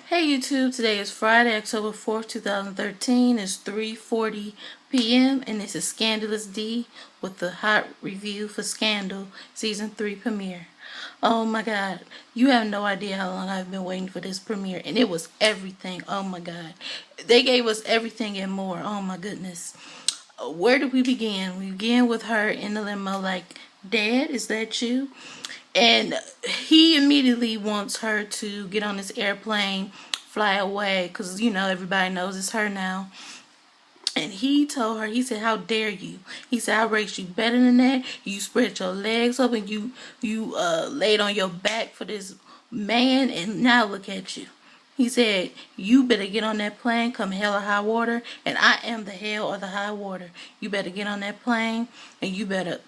Hey YouTube, today is Friday, October 4th, 2013. It's 3:40 p.m. and this is Scandalous D with the hot review for Scandal Season 3 premiere. Oh my god, you have no idea how long I've been waiting for this premiere, and it was everything. Oh my god. They gave us everything and more. Oh my goodness. Where do we begin? We begin with her in the limo like, "Dad, is that you?" And he immediately wants her to get on this airplane, fly away, because, everybody knows it's her now. And he told her, he said, "How dare you?" He said, "I raised you better than that. You spread your legs up and you laid on your back for this man, and now look at you." He said, "You better get on that plane, come hell or high water, and I am the hell or the high water. You better get on that plane, and you better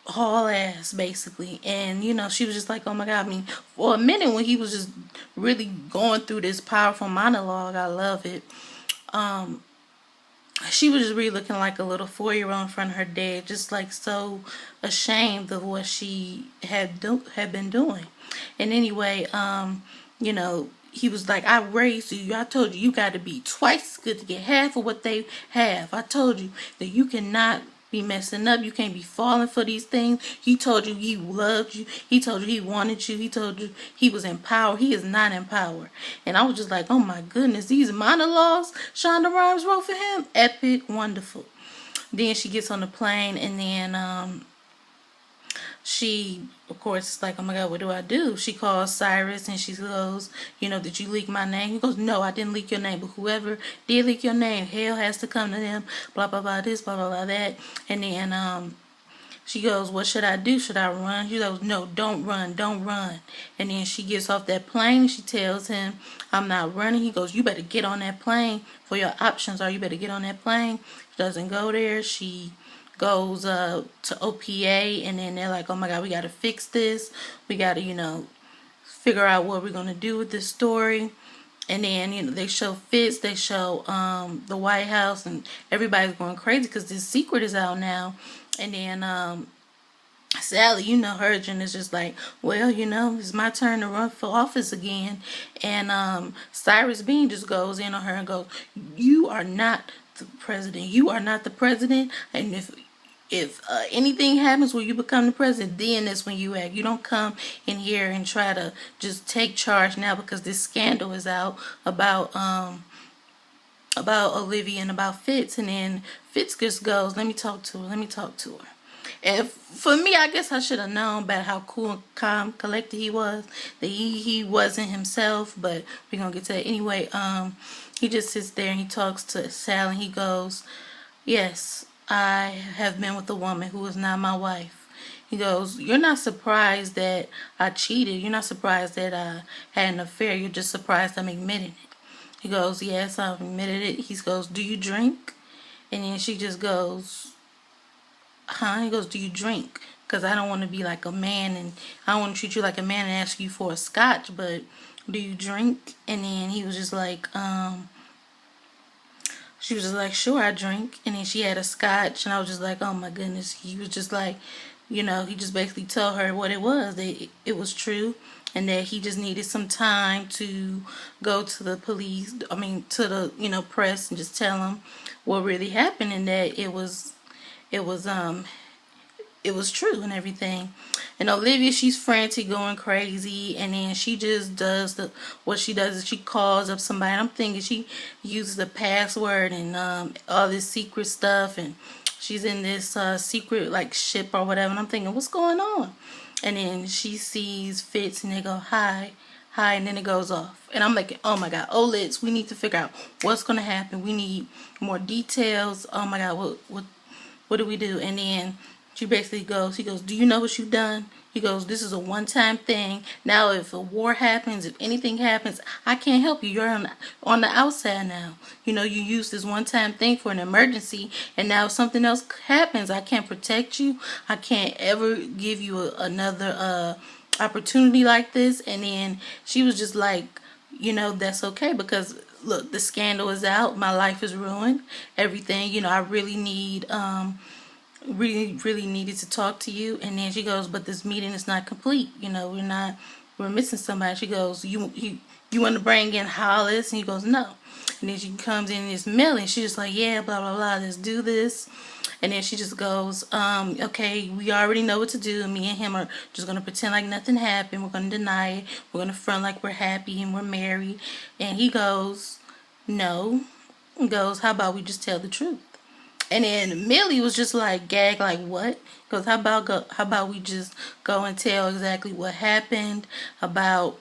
haul ass," basically. And she was just like, oh my god. I mean, for a minute when he was just really going through this powerful monologue, I love it. She was just really looking like a little 4-year-old in front of her dad, just like so ashamed of what she had been doing. And anyway, he was like, "I raised you. I told you got to be twice as good to get half of what they have. I told you that you cannot be messing up. You can't be falling for these things. He told you he loved you. He told you he wanted you. He told you he was in power. He is not in power." And I was just like, oh my goodness, these monologues Shonda Rhimes wrote for him, epic, wonderful. Then she gets on the plane, and then she, of course, is like, oh my god, what do I do? She calls Cyrus and she goes, "Did you leak my name?" He goes, "No, I didn't leak your name, but whoever did leak your name, hell has to come to them, blah blah blah this, blah blah blah that." And then she goes, "What should I do? Should I run?" He goes, "No, don't run, don't run." And then she gets off that plane. She tells him, "I'm not running." He goes, "You better get on that plane. For your options are you better get on that plane." She doesn't go there. She goes to OPA, and then they're like, oh my god, we got to fix this. We got to, figure out what we're going to do with this story. And then, they show Fitz, they show the White House, and everybody's going crazy because this secret is out now. And then Sally, her agent is just like, "Well, it's my turn to run for office again." And Cyrus Bean just goes in on her and goes, "You are not the president. You are not the president. And if anything happens where you become the president, then that's when you act. You don't come in here and try to just take charge now because this scandal is out about Olivia and about Fitz." And then Fitz just goes, "Let me talk to her. Let me talk to her." And for me, I guess I should have known about how cool and calm, collected he was. That he wasn't himself, but we're gonna get to that anyway. He just sits there and he talks to Sal, and he goes, "Yes, I have been with a woman who is not my wife." He goes, "You're not surprised that I cheated. You're not surprised that I had an affair. You're just surprised I'm admitting it." He goes, "Yes, I've admitted it." He goes, "Do you drink?" And then she just goes, "Huh?" He goes, "Do you drink? Because I don't want to be like a man, and I don't want to treat you like a man and ask you for a scotch, but do you drink?" And then he was just like, she was just like, "Sure, I drink." And then she had a scotch, and I was just like, oh my goodness. He was just like, he just basically told her what it was, that it was true, and that he just needed some time to go to the police, to the, press, and just tell them what really happened, and that it was true and everything. And Olivia, she's frantic, going crazy, and then she just does what she does is she calls up somebody. I'm thinking she uses a password and all this secret stuff, and she's in this secret like ship or whatever. And I'm thinking, what's going on? And then she sees Fitz, and they go, "Hi, hi," and then it goes off. And I'm like, oh my god, Olitz, we need to figure out what's gonna happen. We need more details. Oh my god, what do we do? And then she basically goes, he goes, "Do you know what you've done?" He goes, "This is a one-time thing. Now if a war happens, if anything happens, I can't help you. You're on the outside now. You use this one-time thing for an emergency, and now if something else happens, I can't protect you. I can't ever give you another opportunity like this." And then she was just like, "That's okay, because look, the scandal is out. My life is ruined. Everything. I really really needed to talk to you." And then she goes, "But this meeting is not complete. We're missing somebody." She goes, you want to bring in Hollis? And he goes, no. And then she comes in and it's Millie. And she's just like, yeah, blah, blah, blah, let's do this. And then she just goes, okay, we already know what to do. Me and him are just going to pretend like nothing happened. We're going to deny it. We're going to front like we're happy and we're married. And he goes, no. He goes, how about we just tell the truth? And then Millie was just like gagged, like what? Because how about we just go and tell exactly what happened? About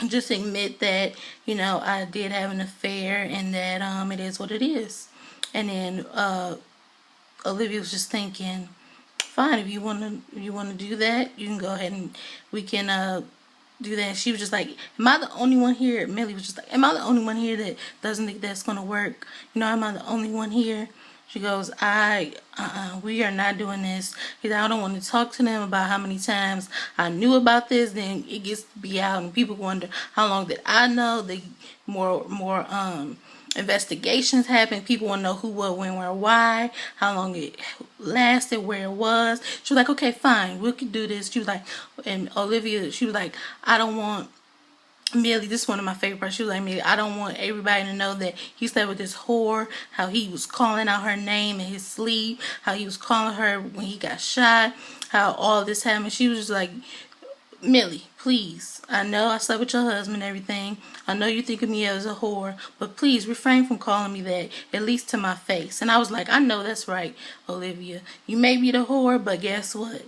just admit that, I did have an affair and that it is what it is. And then Olivia was just thinking, fine, if you wanna do that, you can go ahead and we can do that. And she was just like, am I the only one here? Millie was just like, am I the only one here that doesn't think that's gonna work? Am I the only one here? She goes, we are not doing this. Because I don't want to talk to them about how many times I knew about this. Then it gets to be out and people wonder how long did I know. The more investigations happen. People want to know who, what, when, where, why, how long it lasted, where it was. She was like, okay, fine, we can do this. She was like, and Olivia, she was like, I don't want Millie, this is one of my favorite parts. She was like, Millie, I don't want everybody to know that he slept with this whore, how he was calling out her name in his sleep, how he was calling her when he got shot, how all this happened. She was just like, Millie, please, I know I slept with your husband and everything. I know you think of me as a whore, but please refrain from calling me that, at least to my face. And I was like, I know that's right, Olivia. You may be the whore, but guess what?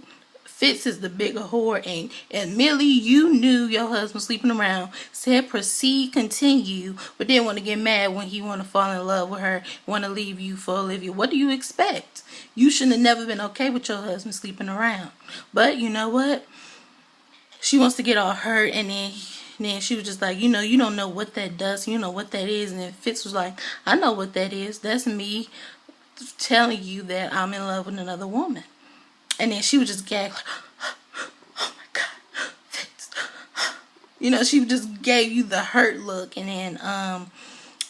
Fitz is the bigger whore, and Millie, you knew your husband sleeping around, said proceed, continue, but didn't want to get mad when he want to fall in love with her, want to leave you for Olivia. What do you expect? You shouldn't have never been okay with your husband sleeping around. But you know what? She wants to get all hurt, and then she was just like, you don't know what that does, you know what that is. And then Fitz was like, I know what that is. That's me telling you that I'm in love with another woman. And then she was just gagged like, oh my God, Fitz. She just gave you the hurt look. And then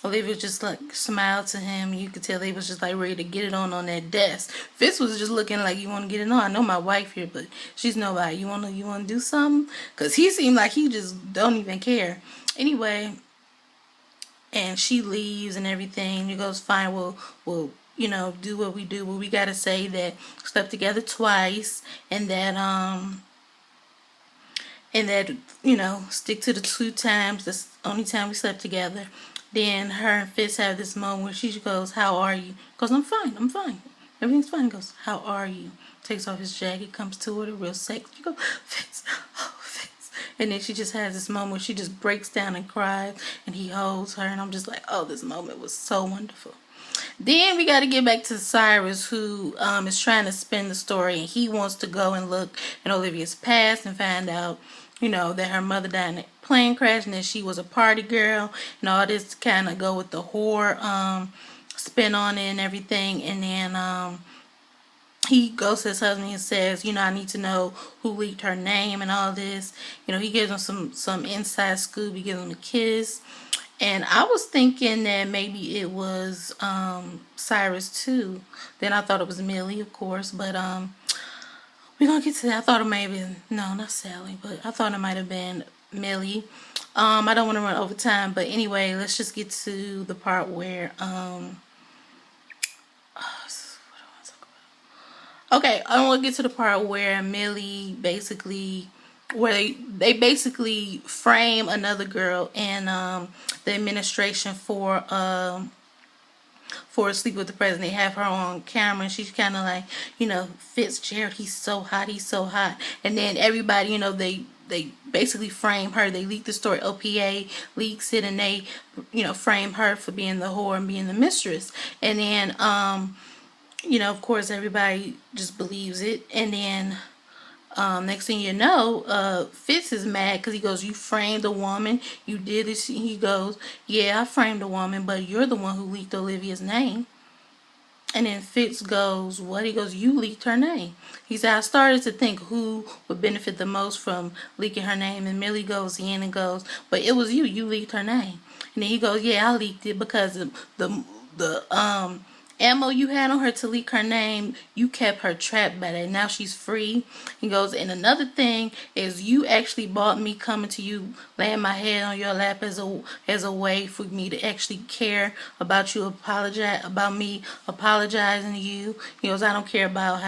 Olivia just like smiled to him. You could tell they was just like ready to get it on that desk. Fitz was just looking like, you want to get it on? I know my wife here, but she's nobody. You want to do something? Because he seemed like he just don't even care. Anyway, and she leaves and everything. He goes, fine, we'll do what we do. But we gotta say that we slept together twice, and that stick to the 2 times. That's the only time we slept together. Then her and Fitz have this moment where she goes, how are you? Goes, I'm fine. Everything's fine. Goes, how are you? Takes off his jacket, comes to her, real sexy. She goes, Fitz, oh Fitz. And then she just has this moment where she just breaks down and cries, and he holds her, and I'm just like, oh, this moment was so wonderful. Then we got to get back to Cyrus, who is trying to spin the story, and he wants to go and look at Olivia's past and find out, that her mother died in a plane crash and that she was a party girl, and all this to kind of go with the whore spin on it and everything. And then he goes to his husband and says, I need to know who leaked her name and all this. He gives him some inside scoop. He gives him a kiss. And I was thinking that maybe it was Cyrus too. Then I thought it was Millie, of course. But we're going to get to that. I thought it may have been, no, not Sally, but I thought it might have been Millie. I don't want to run over time. But anyway, let's just get to the part where... okay, I want to get to the part where Millie basically... where they basically frame another girl in the administration for sleep with the president. They have her on camera, and she's kind of like, Fitzgerald, he's so hot. And then everybody, they basically frame her. They leak the story. OPA leaks it, and they, frame her for being the whore and being the mistress. And then, of course, everybody just believes it. And then next thing you know, Fitz is mad because he goes, you framed a woman, you did this. He goes, yeah, I framed a woman, but you're the one who leaked Olivia's name. And then Fitz goes, what? He goes, you leaked her name. He said, I started to think who would benefit the most from leaking her name. And Millie goes in and goes, but it was you leaked her name. And then he goes, yeah, I leaked it because the ammo you had on her to leak her name, you kept her trapped by that. Now she's free. He goes, and another thing is you actually bought me coming to you, laying my head on your lap as a way for me to actually care about you, apologize about me apologizing to you. He goes, I don't care about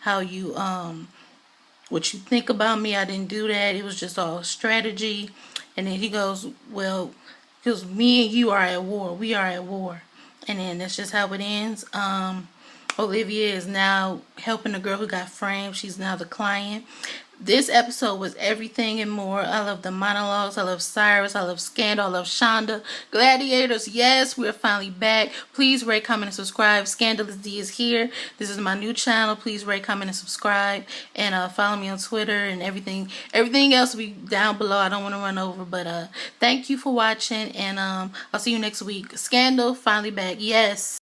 how you what you think about me. I didn't do that. It was just all strategy. And then he goes, well, because me and you are at war. We are at war. And then that's just how it ends. Olivia is now helping the girl who got framed. She's now the client. This episode was everything and more. I love the monologues. I love Cyrus. I love Scandal. I love Shonda. Gladiators, yes, we're finally back. Please rate, comment, and subscribe. Scandalous D is here. This is my new channel. Please rate, comment, and subscribe. And follow me on Twitter and everything. Everything else will be down below. I don't want to run over. But thank you for watching. And I'll see you next week. Scandal, finally back. Yes.